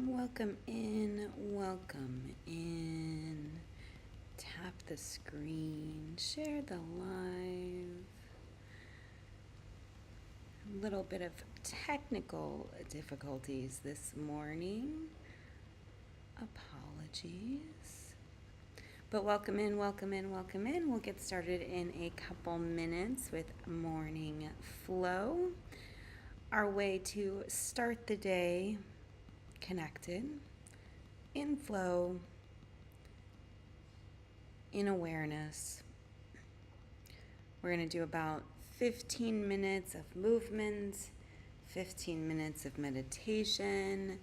Welcome in, welcome in. Tap the screen, share the live. A little bit of technical difficulties this morning. Apologies. But welcome in, welcome in, welcome in. We'll get started in a couple minutes with morning flow. Our way to start the day connected, in flow, in awareness. We're going to do about 15 minutes of movement, 15 minutes of meditation,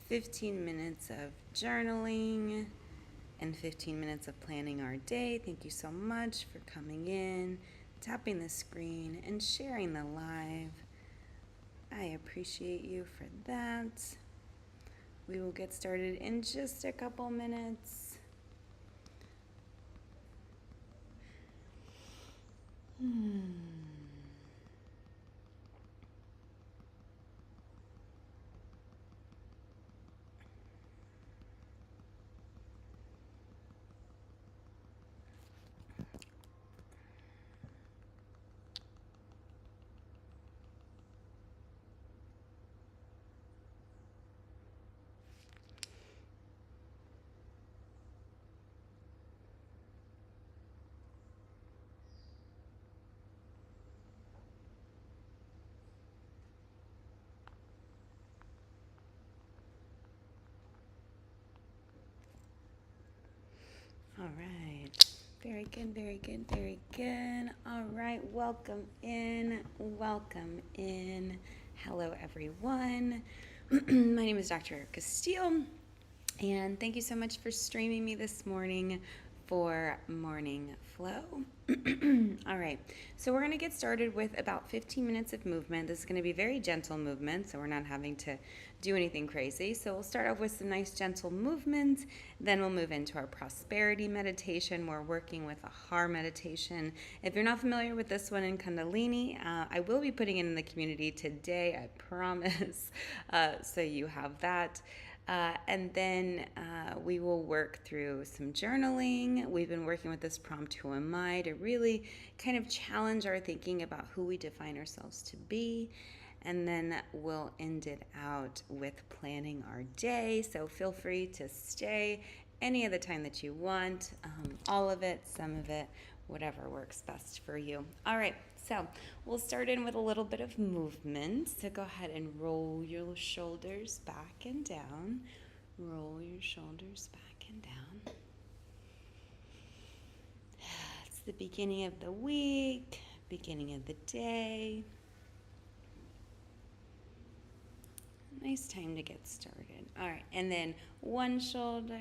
15 minutes of journaling, and 15 minutes of planning our day. Thank you so much for coming in, tapping the screen, and sharing the live. I appreciate you for that. We will get started in just a couple minutes. All right. Very good, very good, very good. All right. Welcome in. Welcome in. Hello, everyone. My name is Dr. Erica Steele, and thank you so much for streaming me this morning for Morning Flow. All right, so we're going to get started with about 15 minutes of movement. This is going to be very gentle movement, so we're not having to do anything crazy. So we'll start off with some nice gentle movement, then we'll move into our prosperity meditation. We're working with a HAR meditation. If you're not familiar with this one in Kundalini, I will be putting it in the community today, I promise, so you have that. And then we will work through some journaling. We've been working with this prompt, Who Am I?, to really kind of challenge our thinking about who we define ourselves to be. And then we'll end it out with planning our day. So feel free to stay any of the time that you want, all of it, some of it, whatever works best for you. All right, so we'll start in with a little bit of movement. So go ahead and roll your shoulders back and down. Roll your shoulders back and down. It's the beginning of the week, beginning of the day. Nice time to get started. All right, and then one shoulder.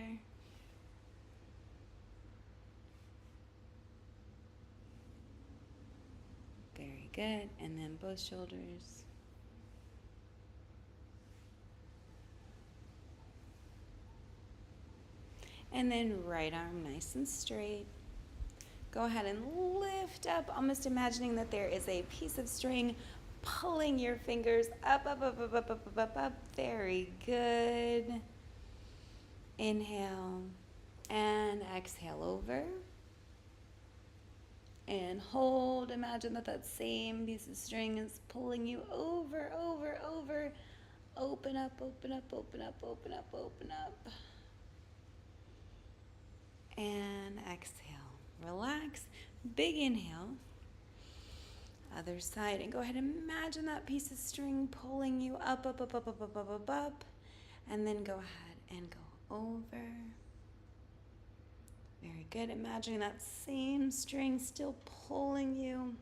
Very good. And then both shoulders. And then right arm nice and straight. Go ahead and lift up, almost imagining that there is a piece of string pulling your fingers up, up, up, up, up, up, up, up, up. Very good. Inhale and exhale over. And hold. Imagine that that same piece of string is pulling you over, over, over. Open up, open up, open up, open up, open up. And exhale. Relax. Big inhale. Other side, and go ahead and imagine that piece of string pulling you up, up, up, up, up, up, up, up, up, and then go ahead and go over. Very good. Imagining that same string still pulling you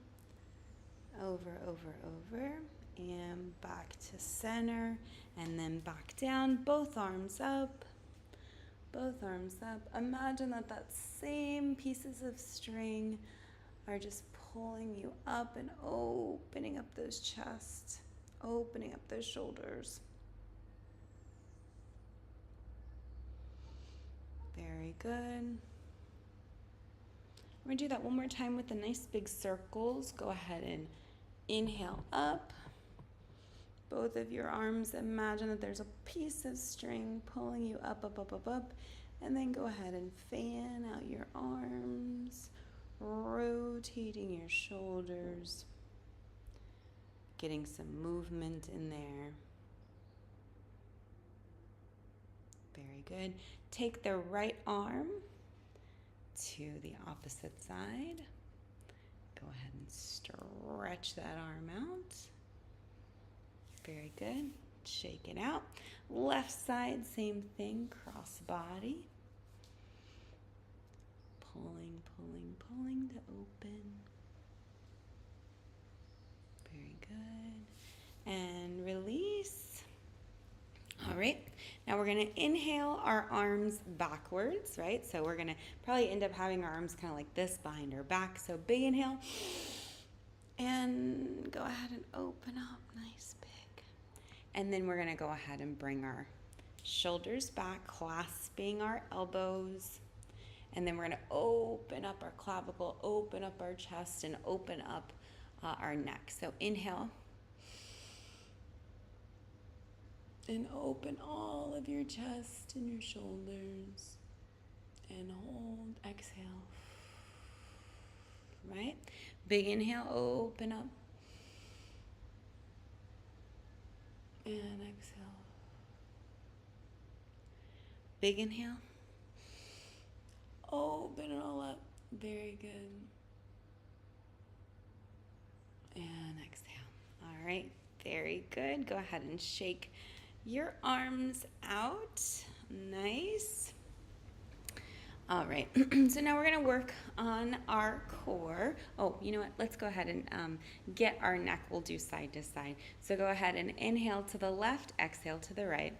over, over, over, and back to center, and then back down. Both arms up. Both arms up. Imagine that that same pieces of string are just pulling you up and opening up those chests, opening up those shoulders. Very good. We're going to do that one more time with the nice big circles. Go ahead and inhale up. both of your arms. Imagine that there's a piece of string pulling you up, up, up, up, up. And then go ahead and fan out your arms, rotating your shoulders, getting some movement in there. Very good. Take the right arm to the opposite side. Go ahead and stretch that arm out. Very good. Shake it out. Left side, same thing, cross body. Pulling, pulling, pulling to open. Very good. And release. All right. Now we're going to inhale our arms backwards, right? So we're going to probably end up having our arms kind of like this behind our back. So big inhale. And go ahead and open up nice big. And then we're going to go ahead and bring our shoulders back, clasping our elbows. And then we're going to open up our clavicle, open up our chest, and open up our neck. So inhale. And open all of your chest and your shoulders. And hold, exhale. Right? Big inhale, open up. And exhale. Big inhale. Open it all up. Very good. And exhale. All right. Very good. Go ahead and shake your arms out. Nice. All right. So now we're going to work on our core. Oh, you know what? Let's go ahead and get our neck. We'll do side to side. So go ahead and inhale to the left, exhale to the right.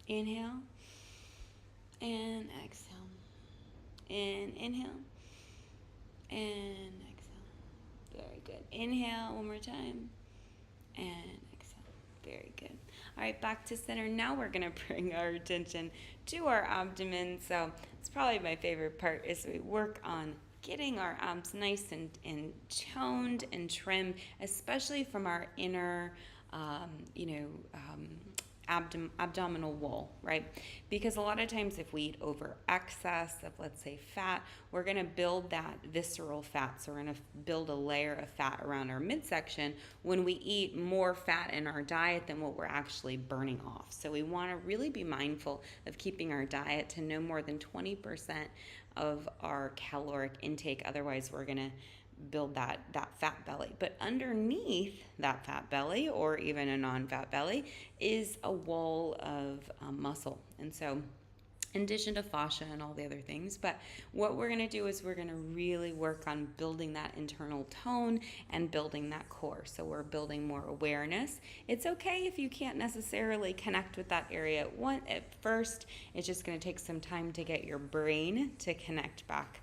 Inhale and exhale. And inhale and exhale. Very good. Inhale one more time and exhale. Very good. All right, back to center. Now we're going to bring our attention to our abdomen. So it's probably my favorite part is we work on getting our abs nice and toned and trimmed, especially from our inner, abdominal wall, right? Because a lot of times if we eat over excess of, let's say, fat, we're going to build that visceral fat. So we're going to build a layer of fat around our midsection when we eat more fat in our diet than what we're actually burning off. So we want to really be mindful of keeping our diet to no more than 20% of our caloric intake. Otherwise, we're going to build that fat belly. But underneath that fat belly, or even a non-fat belly, is a wall of muscle. And so in addition to fascia and all the other things, but what we're going to do is we're going to really work on building that internal tone and building that core. So we're building more awareness. It's okay if you can't necessarily connect with that area at first. It's just going to take some time to get your brain to connect back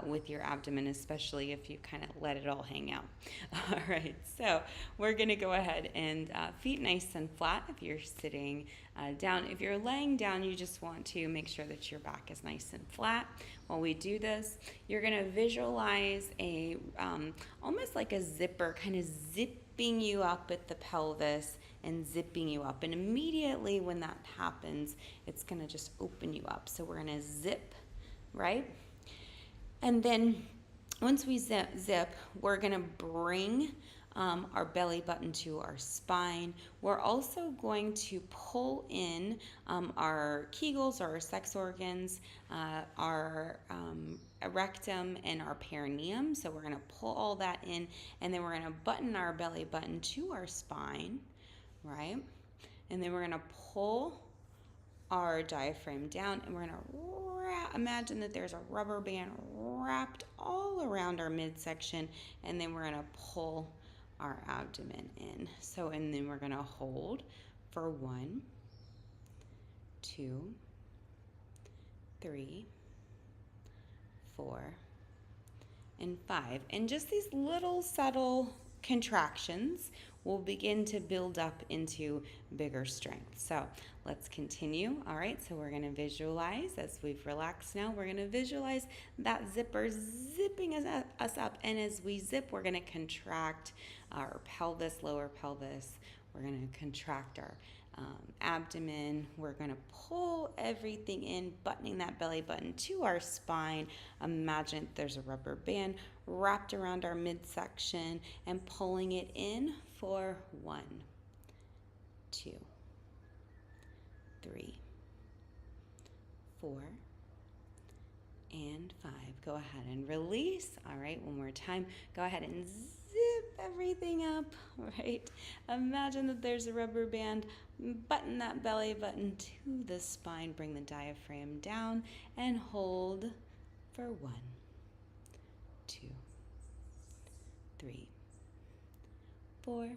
with your abdomen, especially if you kind of let it all hang out. All right, so we're going to go ahead and feet nice and flat if you're sitting down. If you're laying down, you just want to make sure that your back is nice and flat. While we do this, you're going to visualize a almost like a zipper kind of zipping you up at the pelvis and zipping you up. And immediately when that happens, it's going to just open you up. So we're going to zip, right? And then once we zip, we're going to bring our belly button to our spine. We're also going to pull in our kegels, or our sex organs, our rectum, and our perineum. So we're going to pull all that in, and then we're going to button our belly button to our spine, right? And then we're going to pull our diaphragm down, and we're going to imagine that there's a rubber band wrapped all around our midsection, and then we're going to pull our abdomen in. So, and then we're going to hold for 1, 2, 3, 4, and 5. And just these little subtle contractions will begin to build up into bigger strength. So let's continue. All right, so we're going to visualize as we've relaxed now. We're going to visualize that zipper zipping us up. And as we zip, we're going to contract our pelvis, lower pelvis. We're going to contract our abdomen. We're going to pull everything in, buttoning that belly button to our spine. Imagine there's a rubber band wrapped around our midsection and pulling it in for 1, 2, 3, 4, and 5. Go ahead and release. All right, one more time. Go ahead and zip everything up, right? Imagine that there's a rubber band. Button that belly button to the spine. Bring the diaphragm down and hold for 1, 2, 3, 4,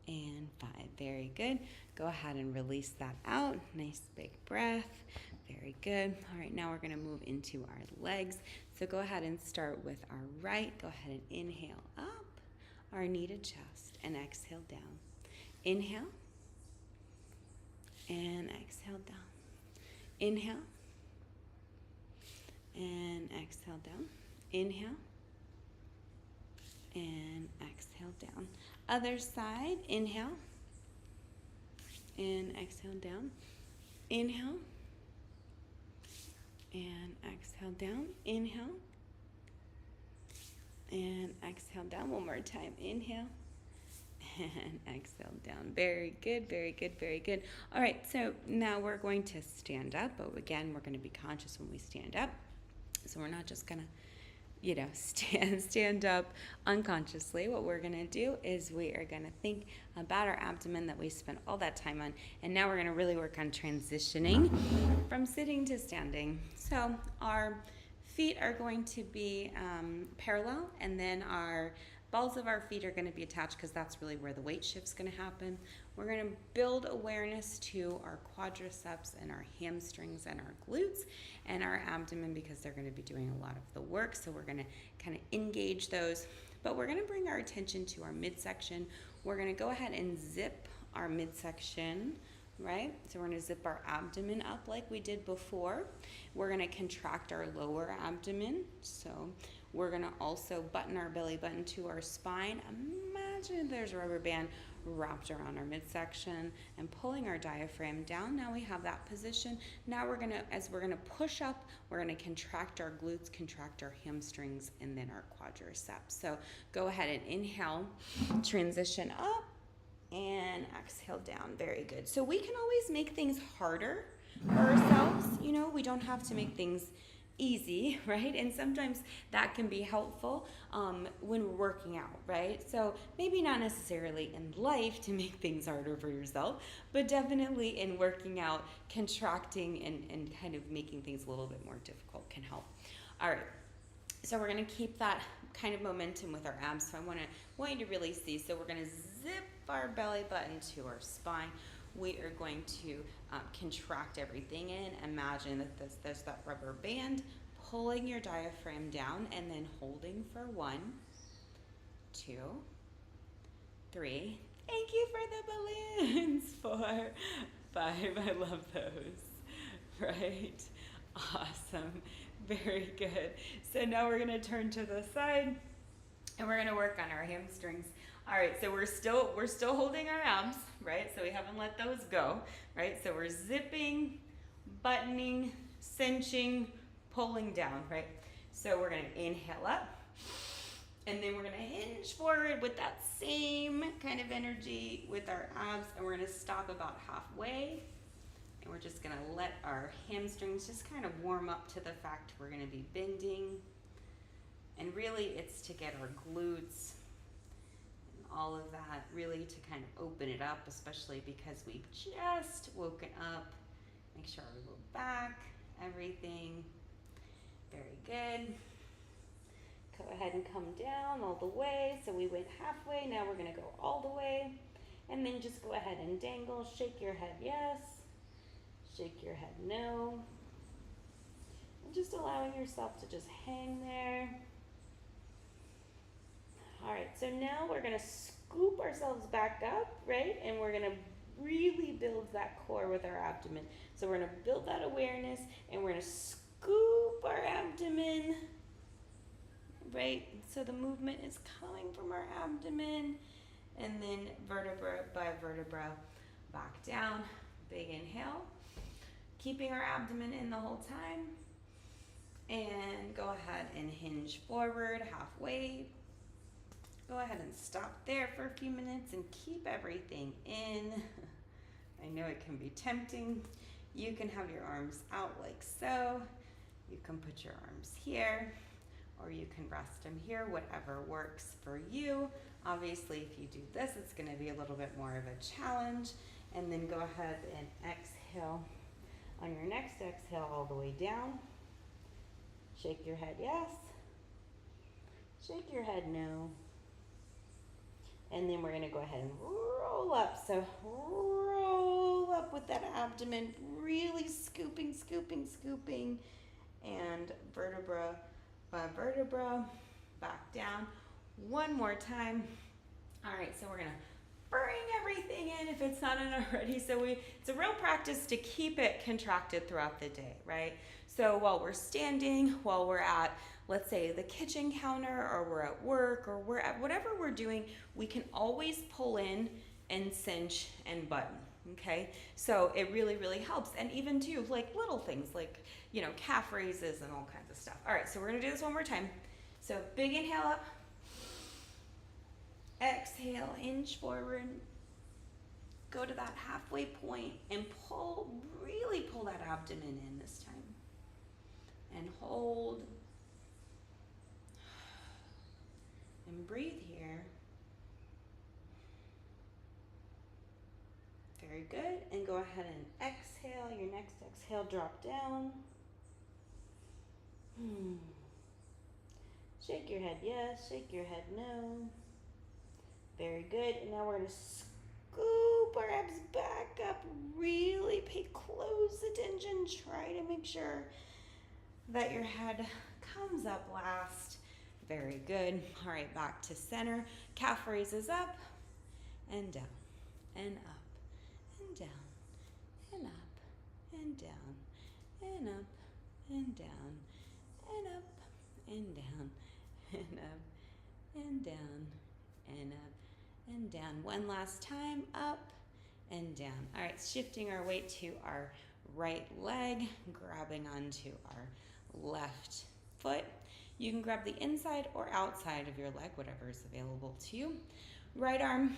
and 5. Very good. Go ahead and release that out. Nice big breath. Very good. All right, now we're going to move into our legs. So go ahead and start with our right. Go ahead and inhale up our knee to chest and exhale down. Inhale and exhale down. Inhale and exhale down. Inhale and exhale down. Other side, inhale and exhale down. Inhale and exhale down. Inhale and exhale down. One more time. Inhale and exhale down. Very good, very good, very good. All right, so now we're going to stand up, but again, we're going to be conscious when we stand up. So we're not just going to stand up unconsciously. What we're going to do is we are going to think about our abdomen that we spent all that time on, and now we're going to really work on transitioning from sitting to standing. So our feet are going to be parallel, and then our balls of our feet are going to be attached because that's really where the weight shift's going to happen. We're going to build awareness to our quadriceps and our hamstrings and our glutes and our abdomen because they're going to be doing a lot of the work. So we're going to kind of engage those. But we're going to bring our attention to our midsection. We're going to go ahead and zip our midsection, right? So we're going to zip our abdomen up like we did before. We're going to contract our lower abdomen. So we're going to also button our belly button to our spine. Imagine there's a rubber band wrapped around our midsection and pulling our diaphragm down. Now we have that position. Now as we're gonna push up, we're gonna contract our glutes, contract our hamstrings, and then our quadriceps. So go ahead and inhale, transition up, and exhale down. Very good. So we can always make things harder for ourselves. We don't have to make things easy, right? And sometimes that can be helpful when we're working out, right? So maybe not necessarily in life to make things harder for yourself, but definitely in working out, contracting and kind of making things a little bit more difficult can help. All right, so we're going to keep that kind of momentum with our abs. So I want you to release these. So we're going to zip our belly button to our spine. We are going to contract everything in. Imagine that there's that rubber band pulling your diaphragm down and then holding for 1, 2, 3. Thank you for the balloons. 4, 5. I love those. Right? Awesome. Very good. So now we're going to turn to the side and we're going to work on our hamstrings. All right, so we're still holding our abs, right? So we haven't let those go, right? So we're zipping, buttoning, cinching, pulling down, right? So we're gonna inhale up, and then we're gonna hinge forward with that same kind of energy with our abs, and we're gonna stop about halfway, and we're just gonna let our hamstrings just kind of warm up to the fact we're gonna be bending, and really it's to get our glutes, all of that, really to kind of open it up, especially because we've just woken up. Make sure our low back, everything. Very good. Go ahead and come down all the way. So we went halfway, now we're gonna go all the way. And then just go ahead and dangle, shake your head yes, shake your head no. And just allowing yourself to just hang there. All right, so now we're gonna scoop ourselves back up, right? And we're gonna really build that core with our abdomen. So we're gonna build that awareness and we're gonna scoop our abdomen, right? So the movement is coming from our abdomen, and then vertebra by vertebra back down. Big inhale, keeping our abdomen in the whole time. And go ahead and hinge forward halfway. Go ahead and stop there for a few minutes and keep everything in. I know it can be tempting. You can have your arms out like so. You can put your arms here, or you can rest them here, whatever works for you. Obviously, if you do this, it's going to be a little bit more of a challenge. And then go ahead and exhale. On your next exhale, all the way down. Shake your head, yes. Shake your head, no. And then we're going to go ahead and roll up. So roll up with that abdomen, really scooping, scooping, scooping. And vertebra by vertebra, back down. One more time. All right, so we're going to bring everything in if it's not in already. So it's a real practice to keep it contracted throughout the day, right? So while we're standing, while we're at, let's say, the kitchen counter, or we're at work, or we're at whatever we're doing, we can always pull in and cinch and button, okay? So it really, really helps. And even too, like little things like, you know, calf raises and all kinds of stuff. All right, so we're gonna do this one more time. So big inhale up. Exhale, hinge forward. Go to that halfway point and pull, really pull that abdomen in this time. And hold. And breathe here. Very good. And go ahead and exhale. Your next exhale, drop down. Shake your head yes, shake your head no. Very good. And now we're going to scoop our abs back up. Really pay close attention. Try to make sure that your head comes up last. Very good. All right, back to center. Calf raises up and down and up and down and up and down and up and down and up and down and up and down and up and down. One last time, up and down. All right, shifting our weight to our right leg, grabbing onto our left foot. You can grab the inside or outside of your leg, whatever is available to you. Right arm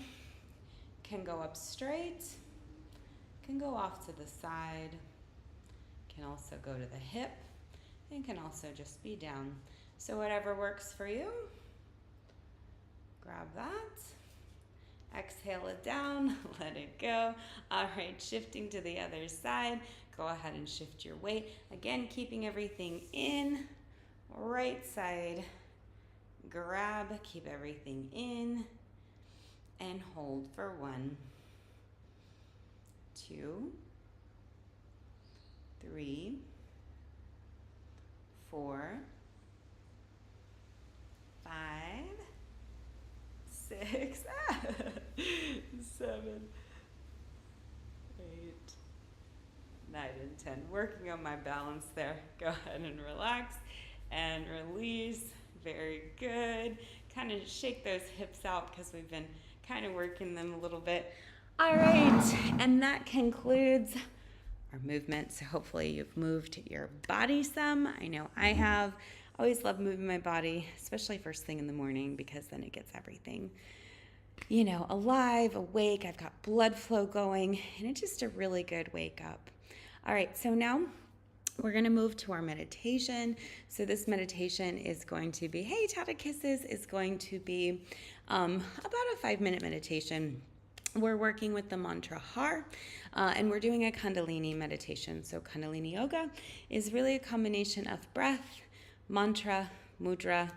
can go up straight, can go off to the side, can also go to the hip, and can also just be down. So whatever works for you, grab that. Exhale it down, let it go. All right, shifting to the other side. Go ahead and shift your weight. Again, keeping everything in. Right side, grab, keep everything in, and hold for 1, 2, 3, 4, 5, 6, 7, 8, 9, and 10. Working on my balance there. Go ahead and relax and release. Very good. Kind of shake those hips out because we've been kind of working them a little bit. All right, and that concludes our movement. So hopefully you've moved your body some. I know I have. I always love moving my body, especially first thing in the morning, because then it gets everything, you know, alive, awake. I've got blood flow going, and it's just a really good wake up. All right, so now we're going to move to our meditation. So this meditation is going to be, hey, Tata Kisses, is going to be about a 5-minute meditation. We're working with the mantra Har, and we're doing a Kundalini meditation. So Kundalini Yoga is really a combination of breath, mantra, mudra,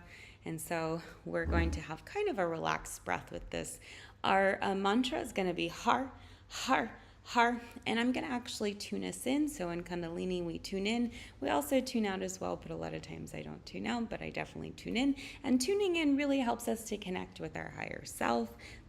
and so we're going to have kind of a relaxed breath with this. Our mantra is going to be Har, Har, Har, and I'm going to actually tune us in. So in Kundalini, we tune in. We also tune out as well, but a lot of times I don't tune out, but I definitely tune in. And tuning in really helps us to connect with our higher self,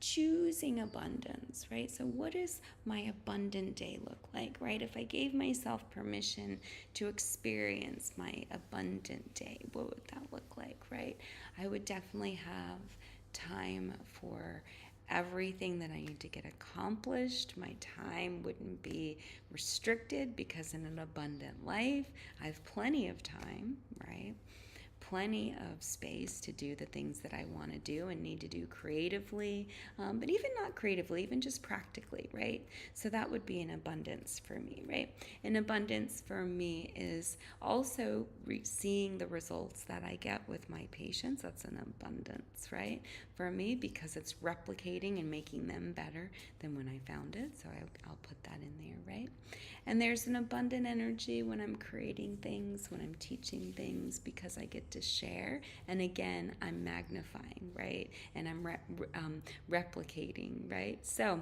choosing abundance, right? So what does my abundant day look like, right? If I gave myself permission to experience my abundant day, what would that look like, right? I would definitely have time for everything that I need to get accomplished. My time wouldn't be restricted because in an abundant life, I have plenty of time, right? Plenty of space to do the things that I want to do and need to do creatively, but even not creatively, even just practically, right? So that would be an abundance for me, right? An abundance for me is also seeing the results that I get with my patients. That's an abundance, right? For me, because it's replicating and making them better than when I found it. So I'll put that in there, right? And there's an abundant energy when I'm creating things, when I'm teaching things, because I get to share. And again, I'm magnifying, right? And I'm replicating, right? So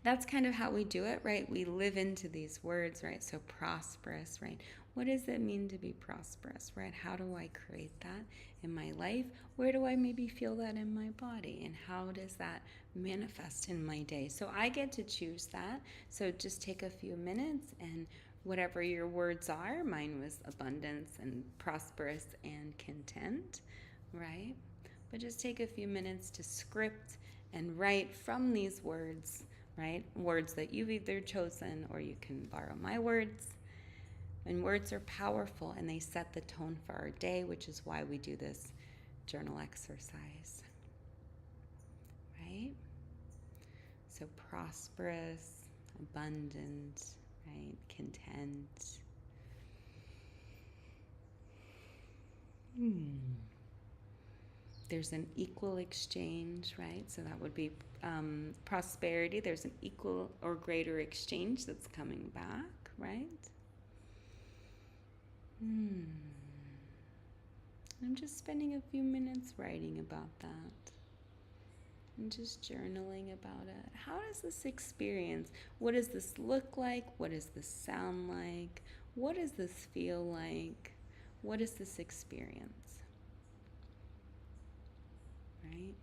that's kind of how we do it, right? We live into these words, right? So prosperous, right? What does it mean to be prosperous, right? How do I create that in my life? Where do I maybe feel that in my body? And how does that manifest in my day? So I get to choose that. So just take a few minutes and whatever your words are, mine was abundance and prosperous and content, right? But just take a few minutes to script and write from these words, right? Words that you've either chosen or you can borrow my words. And words are powerful and they set the tone for our day, which is why we do this journal exercise, right? So prosperous, abundant, right? Content. There's an equal exchange, right? So that would be prosperity. There's an equal or greater exchange that's coming back, right? I'm just spending a few minutes writing about that and just journaling about it. How does this experience? What does this look like? What does this sound like? What does this feel like? What is this experience? Right?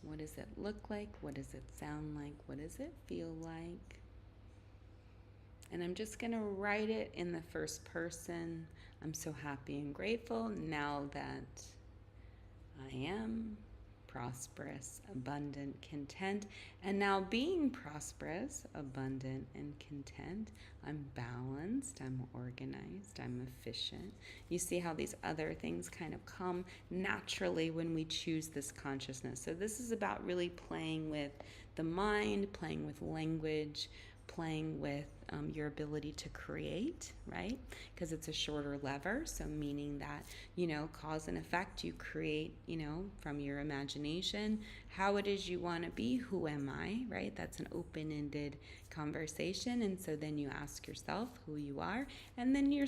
What does it look like? What does it sound like? What does it feel like? And I'm just going to write it in the first person. I'm so happy and grateful now that I am prosperous, abundant, content. And now being prosperous, abundant, and content, I'm balanced, I'm organized, I'm efficient. You see how these other things kind of come naturally when we choose this consciousness. So this is about really playing with the mind, playing with language, playing with your ability to create, right? Because it's a shorter lever, so meaning that, cause and effect, you create, from your imagination, how it is you want to be, who am I, right? That's an open-ended conversation, and so then you ask yourself who you are, and then your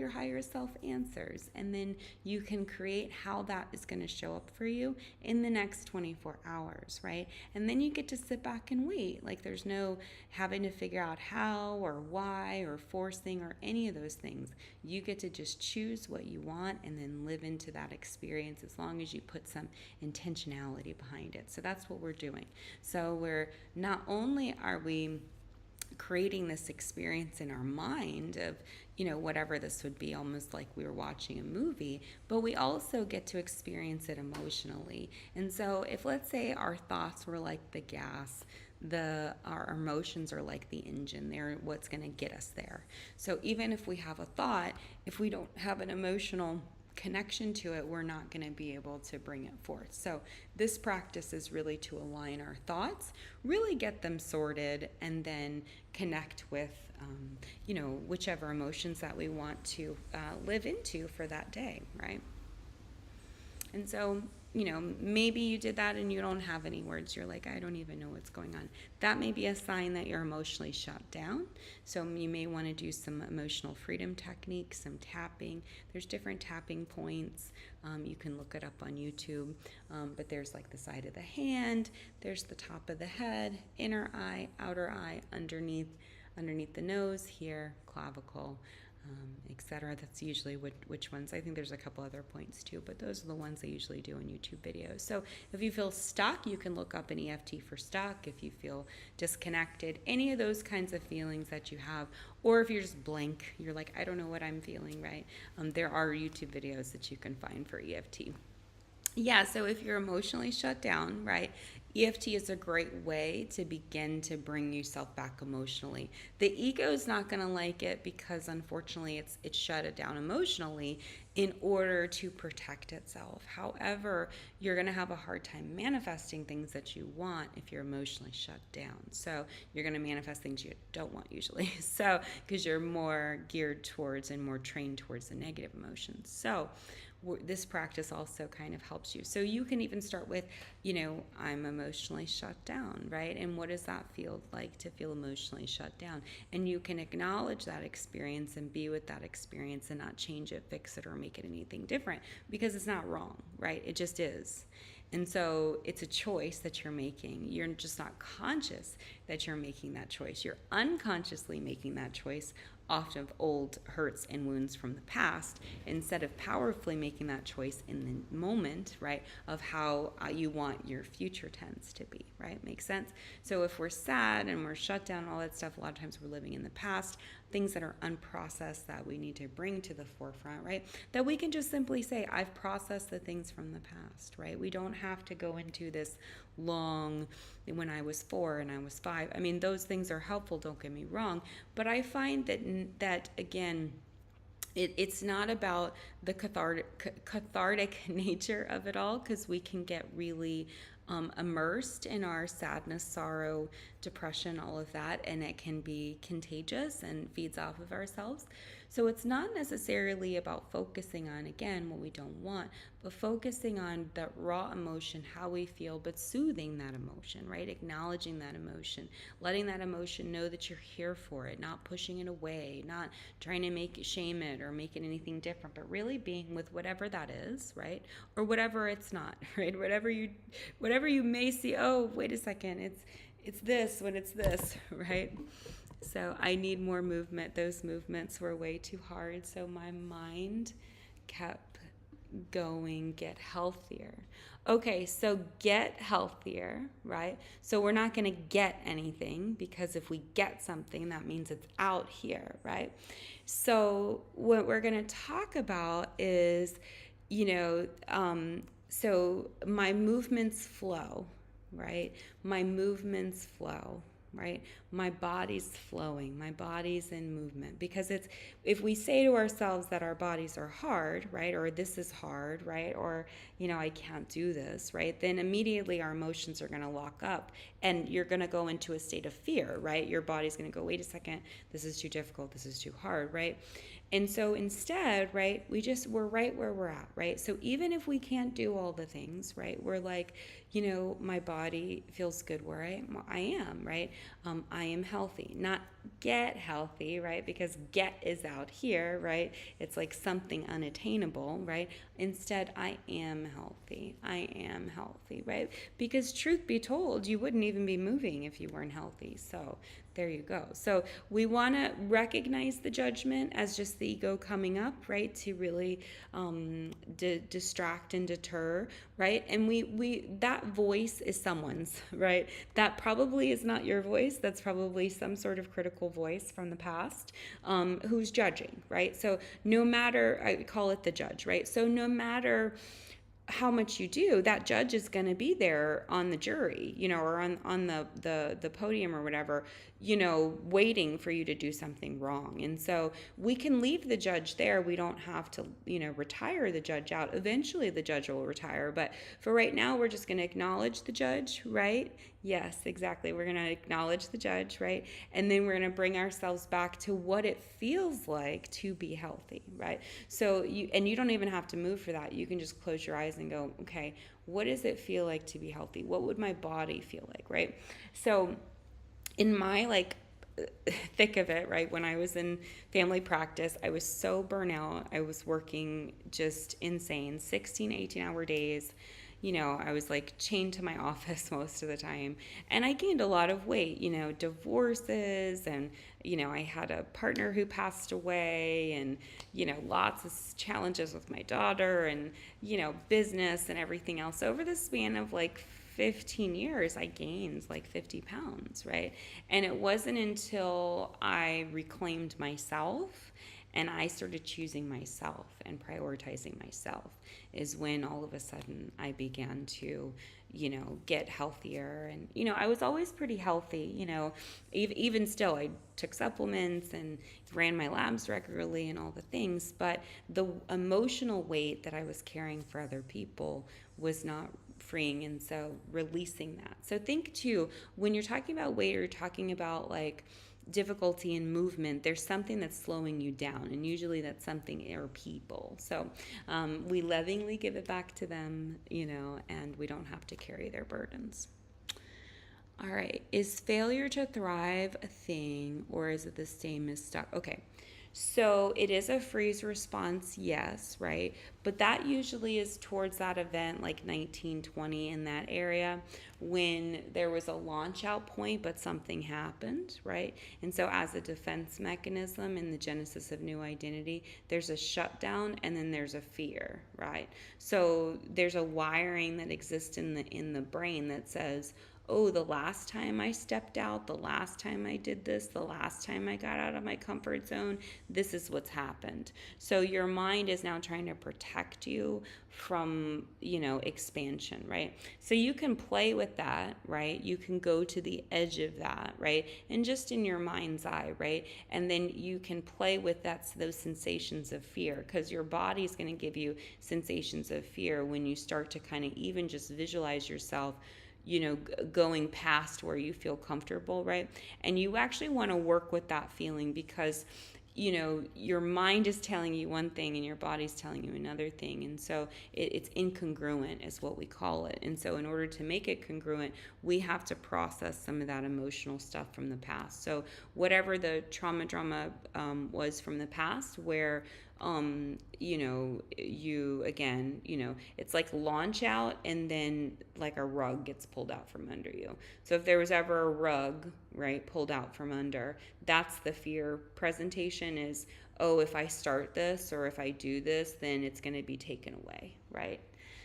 higher self answers, and then you can create how that is going to show up for you in the next 24 hours, right? And then you get to sit back and wait. Like there's no having to figure out how or why or forcing or any of those things. You get to just choose what you want and then live into that experience as long as you put some intentionality behind it. So that's what we're doing. So we're not only are we creating this experience in our mind of, whatever this would be, almost like we were watching a movie, but we also get to experience it emotionally. And so if, let's say, our thoughts were like the gas, our emotions are like the engine. They're what's going to get us there. So even if we have a thought, if we don't have an emotional connection to it, we're not going to be able to bring it forth. So this practice is really to align our thoughts, really get them sorted, and then connect with whichever emotions that we want to live into for that day, right? And so maybe you did that and you don't have any words. You're like, I don't even know what's going on. That may be a sign that you're emotionally shut down. So you may want to do some emotional freedom techniques, some tapping. There's different tapping points. You can look it up on YouTube. But there's like the side of the hand. There's the top of the head, inner eye, outer eye, underneath the nose here, clavicle. etc. That's usually which ones. I think there's a couple other points too, but those are the ones I usually do in YouTube videos. So if you feel stuck, you can look up an EFT for stuck. If you feel disconnected, any of those kinds of feelings that you have, or if you're just blank, you're like, I don't know what I'm feeling, right? There are YouTube videos that you can find for EFT. Yeah, so if you're emotionally shut down, right, EFT is a great way to begin to bring yourself back emotionally. The ego is not going to like it because unfortunately it's shut it down emotionally in order to protect itself. However, you're going to have a hard time manifesting things that you want if you're emotionally shut down. So you're going to manifest things you don't want usually. So because you're more geared towards and more trained towards the negative emotions. So this practice also kind of helps you. So you can even start with, I'm emotionally shut down, right? And what does that feel like to feel emotionally shut down? And you can acknowledge that experience and be with that experience and not change it, fix it, or make it anything different because it's not wrong, right? It just is. And so it's a choice that you're making. You're just not conscious that you're making that choice. You're unconsciously making that choice off of old hurts and wounds from the past instead of powerfully making that choice in the moment, right, of how you want your future tense to be, right? Makes sense? So if we're sad and we're shut down, all that stuff, a lot of times we're living in the past, things that are unprocessed that we need to bring to the forefront, right? That we can just simply say, I've processed the things from the past, right? We don't have to go into this long, when I was 4 and I was 5. I mean, those things are helpful, don't get me wrong, but I find that again, it's not about the cathartic nature of it all, because we can get really immersed in our sadness, sorrow, depression, all of that, and it can be contagious and feeds off of ourselves. So it's not necessarily about focusing on, again, what we don't want, but focusing on that raw emotion, how we feel, but soothing that emotion, right? Acknowledging that emotion, letting that emotion know that you're here for it, not pushing it away, not trying to shame it or make it anything different, but really being with whatever that is, right? Or whatever it's not, right? Whatever you may see, oh, wait a second, it's this when it's this, right? So I need more movement. Those movements were way too hard. So my mind kept going, get healthier. Okay, so get healthier, right? So we're not going to get anything, because if we get something, that means it's out here, right? So what we're going to talk about is, so my movements flow, right? My movements flow, right? My body's flowing, my body's in movement, because if we say to ourselves that our bodies are hard, right? Or this is hard, right? Or, I can't do this, right? Then immediately our emotions are going to lock up and you're going to go into a state of fear, right? Your body's going to go, wait a second, this is too difficult, this is too hard, right? And so instead, right, we're right where we're at, right? So even if we can't do all the things, right, we're like, my body feels good where I am, right? I am healthy, not get healthy, right? Because get is out here, right? It's like something unattainable, right? Instead, I am healthy. I am healthy, right? Because truth be told, you wouldn't even be moving if you weren't healthy. So there you go. So we want to recognize the judgment as just the ego coming up, right, to really distract and deter, right? And we that voice is someone's, right? That probably is not your voice. That's probably some sort of critical voice from the past who's judging, right? So no matter, I call it the judge, right? So no matter how much you do, that judge is going to be there on the jury, or on the podium or whatever, waiting for you to do something wrong. And so we can leave the judge there. We don't have to, retire the judge out. Eventually the judge will retire. But for right now, we're just going to acknowledge the judge, right? Yes, exactly. We're going to acknowledge the judge, right? And then we're going to bring ourselves back to what it feels like to be healthy, right? So you don't even have to move for that. You can just close your eyes and go, okay, what does it feel like to be healthy? What would my body feel like, right? So in my thick of it, right, when I was in family practice, I was so burnt out. I was working just insane, 16, 18-hour days, I was like chained to my office most of the time. And I gained a lot of weight, divorces, and, I had a partner who passed away, and, lots of challenges with my daughter, and, business and everything else. Over the span of like 15 years, I gained like 50 pounds, right? And it wasn't until I reclaimed myself and I started choosing myself and prioritizing myself is when all of a sudden I began to, get healthier. And, I was always pretty healthy, even still, I took supplements and ran my labs regularly and all the things. But the emotional weight that I was carrying for other people was not freeing. And so releasing that. So think too, when you're talking about weight, or you're talking about like difficulty in movement, there's something that's slowing you down, and usually that's something or people. So we lovingly give it back to them, and we don't have to carry their burdens. All right, is failure to thrive a thing, or is it the same as stuck? Okay, so it is a freeze response, yes, right? But that usually is towards that event, like 1920, in that area, when there was a launch out point, but something happened, right? And so as a defense mechanism in the genesis of New Identity, there's a shutdown and then there's a fear, right? So there's a wiring that exists in the brain that says, oh, the last time I stepped out, the last time I did this, the last time I got out of my comfort zone, this is what's happened. So your mind is now trying to protect you from, expansion, right? So you can play with that, right? You can go to the edge of that, right? And just in your mind's eye, right? And then you can play with those sensations of fear, because your body's going to give you sensations of fear when you start to kind of even just visualize yourself going past where you feel comfortable, right? And you actually want to work with that feeling, because your mind is telling you one thing and your body's telling you another thing. And so it's incongruent is what we call it. And so in order to make it congruent, we have to process some of that emotional stuff from the past. So whatever the drama was from the past, where you again, it's like launch out and then like a rug gets pulled out from under you. So if there was ever a rug, right, pulled out from under, that's the fear presentation is, oh, if I start this or if I do this, then it's going to be taken away, right?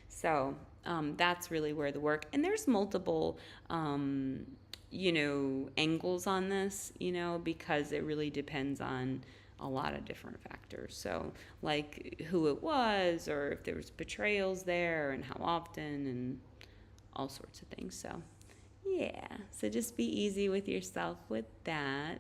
So that's really where the work, and there's multiple, angles on this, because it really depends on a lot of different factors. So like who it was, or if there was betrayals there, and how often, and all sorts of things. So yeah, so just be easy with yourself with that.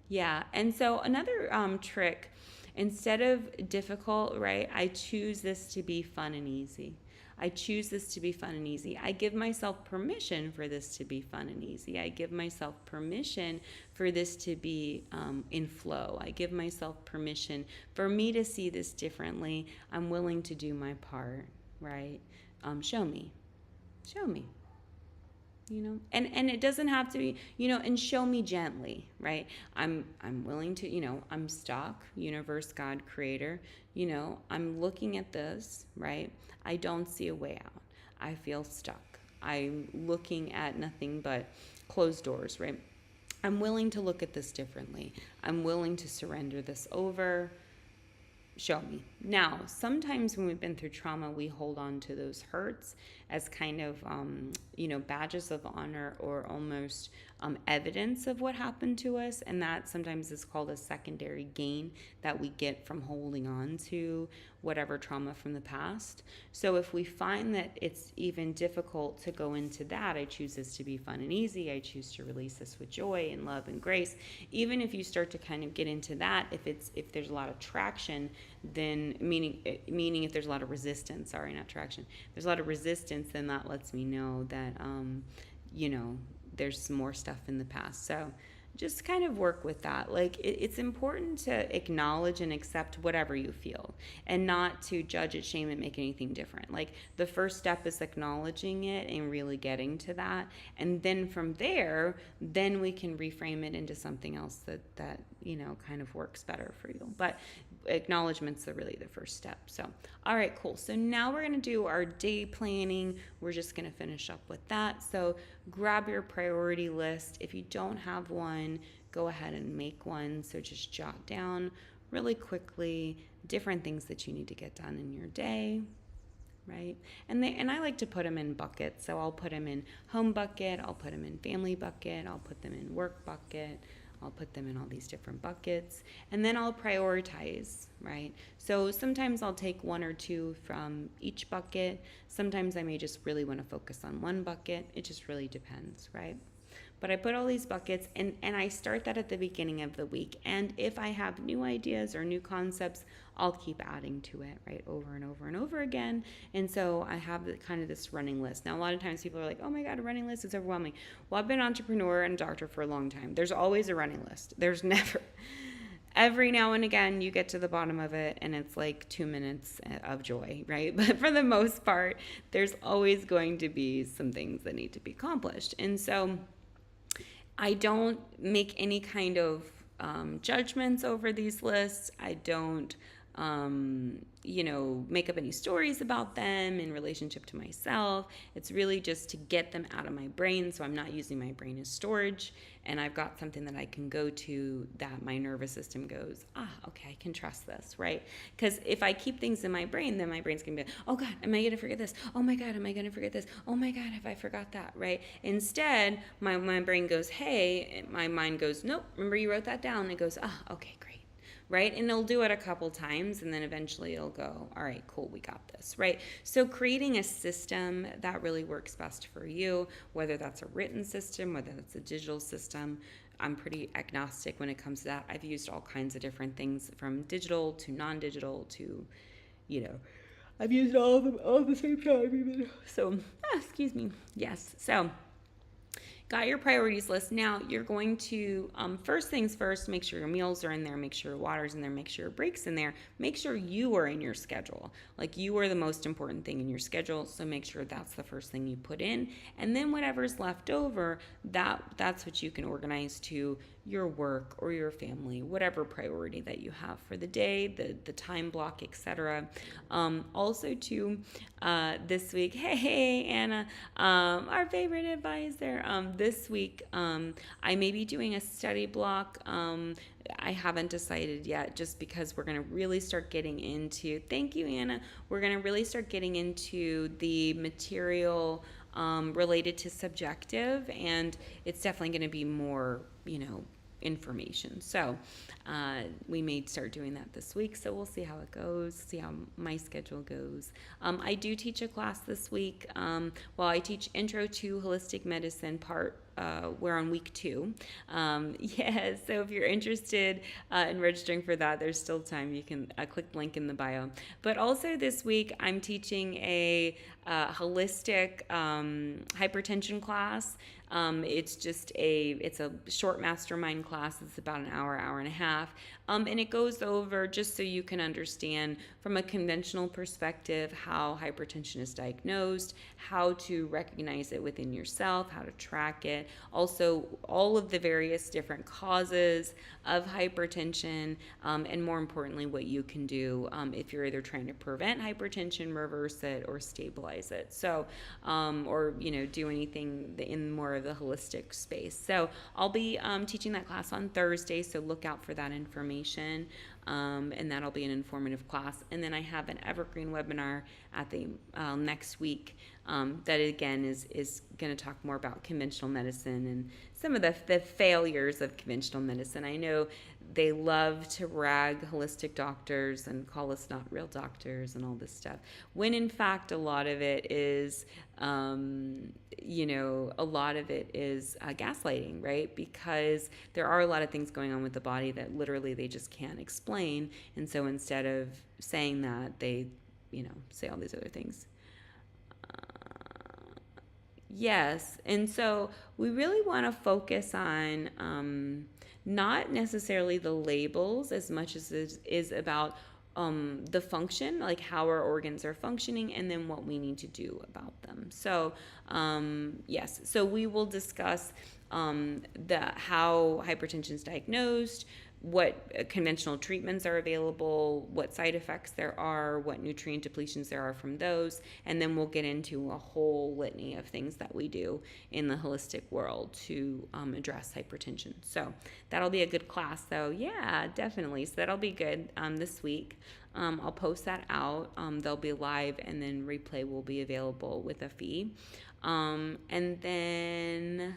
Yeah, and so another trick, instead of difficult, right, I choose this to be fun and easy. I choose this to be fun and easy. I give myself permission for this to be fun and easy. I give myself permission for this to be in flow. I give myself permission for me to see this differently. I'm willing to do my part, right? Show me. Show me. And it doesn't have to be, and show me gently, right? I'm willing to, I'm stuck, universe, God, creator, I'm looking at this, right? I don't see a way out. I feel stuck. I'm looking at nothing but closed doors, right? I'm willing to look at this differently. I'm willing to surrender this over. Show me. Now, sometimes when we've been through trauma, we hold on to those hurts as kind of, badges of honor, or almost evidence of what happened to us. And that sometimes is called a secondary gain that we get from holding on to whatever trauma from the past. So if we find that it's even difficult to go into that, I choose this to be fun and easy. I choose to release this with joy and love and grace. Even if you start to kind of get into that, if there's a lot of traction, then meaning if there's a lot of resistance, sorry, not traction, if there's a lot of resistance, then that lets me know that there's some more stuff in the past. So just kind of work with that. Like it's important to acknowledge and accept whatever you feel, and not to judge it, shame it, make anything different. Like the first step is acknowledging it and really getting to that, and then from there, then we can reframe it into something else that kind of works better for you. But acknowledgement's really the first step. So, all right, cool. So now we're going to do our day planning. We're just going to finish up with that. So grab your priority list. If you don't have one, go ahead and make one. So just jot down really quickly different things that you need to get done in your day. Right? And I like to put them in buckets. So I'll put them in home bucket, I'll put them in family bucket, I'll put them in work bucket, I'll put them in all these different buckets, and then I'll prioritize, right? So sometimes I'll take one or two from each bucket. Sometimes I may just really want to focus on one bucket. It just really depends, right? But I put all these buckets, and I start that at the beginning of the week. And if I have new ideas or new concepts, I'll keep adding to it, right, over and over and over again. And so I have kind of this running list. Now, a lot of times people are like, oh my God, a running list is overwhelming. Well, I've been an entrepreneur and a doctor for a long time. There's always a running list. There's never... Every now and again, you get to the bottom of it, and it's like 2 minutes of joy, right? But for the most part, there's always going to be some things that need to be accomplished. And so I don't make any kind of judgments over these lists. I don't, make up any stories about them in relationship to myself. It's really just to get them out of my brain, so I'm not using my brain as storage, and I've got something that I can go to that my nervous system goes, okay, I can trust this, right? Because if I keep things in my brain, then my brain's going to be, oh God, am I going to forget this? Oh my God, am I going to forget this? Oh my God, have I forgot that, right? Instead, my brain goes, hey, my mind goes, nope, remember you wrote that down? And it goes, okay, great. Right? And it'll do it a couple times, and then eventually it'll go, all right, cool, we got this, right? So creating a system that really works best for you, whether that's a written system, whether that's a digital system, I'm pretty agnostic when it comes to that. I've used all kinds of different things from digital to non-digital to, I've used all of them all at the same time even. So, excuse me. Yes. So got your priorities list. Now you're going to, first things first, make sure your meals are in there, make sure your water's in there, make sure your breaks in there, make sure you are in your schedule. Like, you are the most important thing in your schedule, so make sure that's the first thing you put in. And then whatever's left over, that's what you can organize to your work or your family, whatever priority that you have for the day, the time block, etc. Also too, this week, hey Anna, our favorite advisor, this week I may be doing a study block. I haven't decided yet, just because we're going to really start getting into, thank you Anna, we're going to really start getting into the material related to subjective, and it's definitely going to be more, information. So we may start doing that this week, so we'll see how it goes, see how my schedule goes. I do teach a class this week. I teach Intro to Holistic Medicine part. We're on week 2. So if you're interested in registering for that, there's still time. You can click the link in the bio. But also this week, I'm teaching a holistic hypertension class. It's a short mastermind class. It's about an hour and a half. And it goes over, just so you can understand from a conventional perspective, how hypertension is diagnosed, how to recognize it within yourself, how to track it. Also, all of the various different causes of hypertension, and more importantly, what you can do if you're either trying to prevent hypertension, reverse it, or stabilize it. So, or do anything in more of the holistic space. So I'll be teaching that class on Thursday, so look out for that information. And that'll be an informative class. And then I have an evergreen webinar at the next week that again is going to talk more about conventional medicine and some of the failures of conventional medicine. I know they love to rag holistic doctors and call us not real doctors and all this stuff, when in fact a lot of it is gaslighting, right? Because there are a lot of things going on with the body that literally they just can't explain, and so instead of saying that, they say all these other things. Yes, and so we really want to focus on not necessarily the labels as much as it is about the function, like how our organs are functioning, and then what we need to do about them. So so we will discuss how hypertension is diagnosed, what conventional treatments are available, what side effects there are, what nutrient depletions there are from those, and then we'll get into a whole litany of things that we do in the holistic world to address hypertension. So that'll be a good class. So yeah, definitely. So that'll be good this week. I'll post that out. They'll be live, and then replay will be available with a fee. And then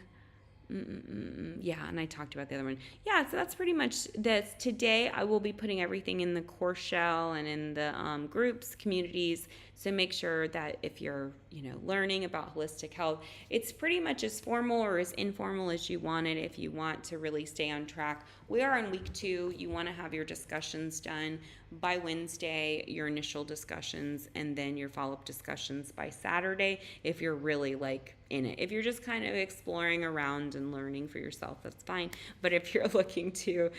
yeah, and I talked about the other one. Yeah, so that's pretty much this. Today I will be putting everything in the course shell and in the groups, communities. So make sure that if you're, learning about holistic health, it's pretty much as formal or as informal as you want it if you want to really stay on track. We are on week 2. You want to have your discussions done by Wednesday, your initial discussions, and then your follow-up discussions by Saturday if you're really in it. If you're just kind of exploring around and learning for yourself, that's fine. But if you're looking to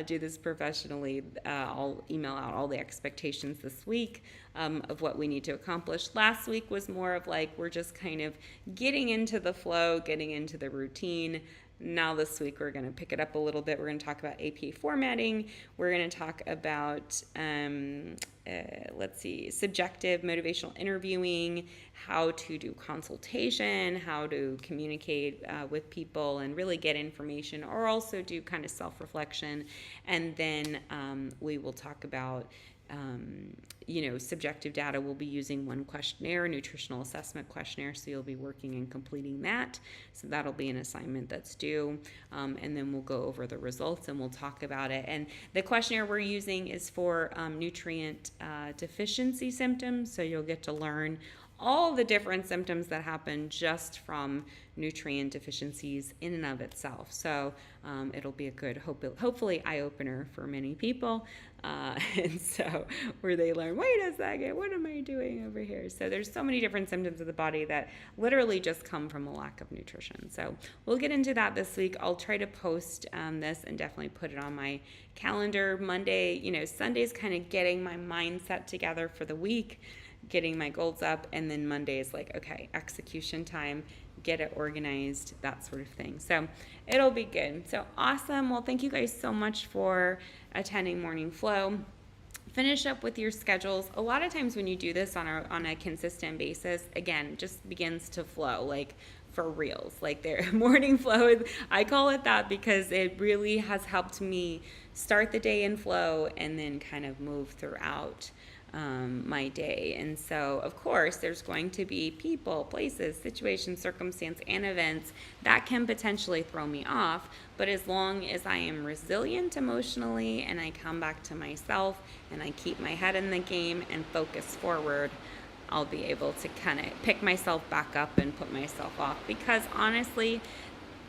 do this professionally, I'll email out all the expectations this week of what we need to accomplish. Last week was more of we're just kind of getting into the flow, getting into the routine. Now this week we're going to pick it up a little bit. We're going to talk about APA formatting. We're going to talk about, subjective motivational interviewing, how to do consultation, how to communicate with people and really get information, or also do kind of self-reflection. And then we will talk about subjective data. We'll be using one questionnaire, a nutritional assessment questionnaire, so you'll be working and completing that. So that'll be an assignment that's due, and then we'll go over the results and we'll talk about it. And the questionnaire we're using is for nutrient deficiency symptoms, so you'll get to learn all the different symptoms that happen just from nutrient deficiencies in and of itself. So it'll be a good, hopefully eye-opener for many people. And so where they learn, wait a second, what am I doing over here? So there's so many different symptoms of the body that literally just come from a lack of nutrition. So we'll get into that this week. I'll try to post this and definitely put it on my calendar. Monday, Sunday's kind of getting my mindset together for the week, getting my goals up, and then Monday is okay, execution time, get it organized, that sort of thing. So it'll be good. So awesome. Well, thank you guys so much for attending Morning Flow. Finish up with your schedules. A lot of times when you do this on a consistent basis, again, just begins to flow, for reals. Their Morning Flow, I call it that because it really has helped me start the day in flow and then kind of move throughout my day. And so, of course, there's going to be people, places, situations, circumstance, and events that can potentially throw me off. But as long as I am resilient emotionally and I come back to myself and I keep my head in the game and focus forward, I'll be able to kind of pick myself back up and put myself off. Because honestly,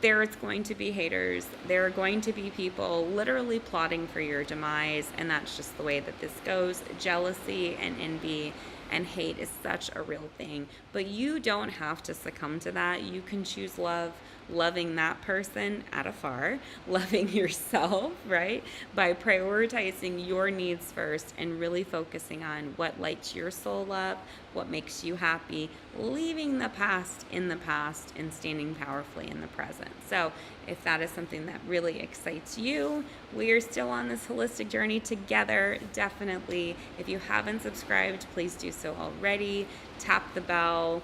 there's going to be haters. There are going to be people literally plotting for your demise, and that's just the way that this goes. Jealousy and envy and hate is such a real thing, but you don't have to succumb to that. You can choose love, loving that person at afar, loving yourself, right? By prioritizing your needs first and really focusing on what lights your soul up, what makes you happy, leaving the past in the past and standing powerfully in the present. So if that is something that really excites you, we are still on this holistic journey together. Definitely, if you haven't subscribed, please do so already. Tap the bell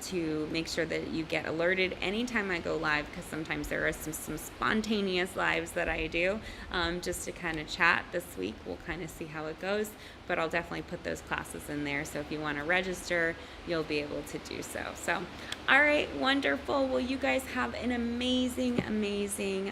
to make sure that you get alerted anytime I go live, because sometimes there are some spontaneous lives that I do just to kind of chat. This week we'll kind of see how it goes, but I'll definitely put those classes in there, so if you want to register, you'll be able to do so. So all right, wonderful. Well, you guys have an amazing month.